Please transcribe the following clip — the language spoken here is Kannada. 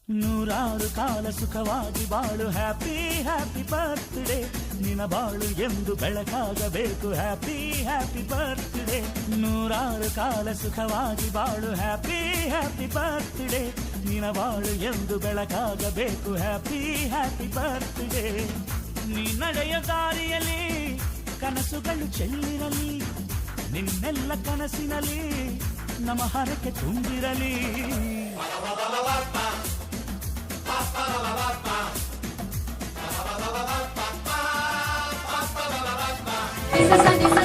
ನೂರಾರು ಕಾಲ ಸುಖವಾಗಿ ಬಾಳು ಹ್ಯಾಪಿ ಹ್ಯಾಪಿ ಬರ್ತ್ಡೇ ನಿನ ಬಾಳು ಎಂದು ಬೆಳಕಾಗಬೇಕು ಹ್ಯಾಪಿ ಹ್ಯಾಪಿ ಬರ್ತ್ಡೇ ನೂರಾರು ಕಾಲ ಸುಖವಾಗಿ ಬಾಳು ಹ್ಯಾಪಿ ಹ್ಯಾಪಿ ಬರ್ತ್ಡೇ ನಿನ ಬಾಳು ಎಂದು ಬೆಳಕಾಗಬೇಕು ಹ್ಯಾಪಿ ಹ್ಯಾಪಿ ಬರ್ತ್ಡೇ ನೀ ನಡೆಯ ದಾರಿಯಲ್ಲಿ ಕನಸುಗಳು ಚೆಲ್ಲಿರಲಿ ನಿನ್ನೆಲ್ಲ ಕನಸಿನಲ್ಲಿ ನಮ್ಮ ಹರಕೆ ತುಂಬಿರಲಿ This is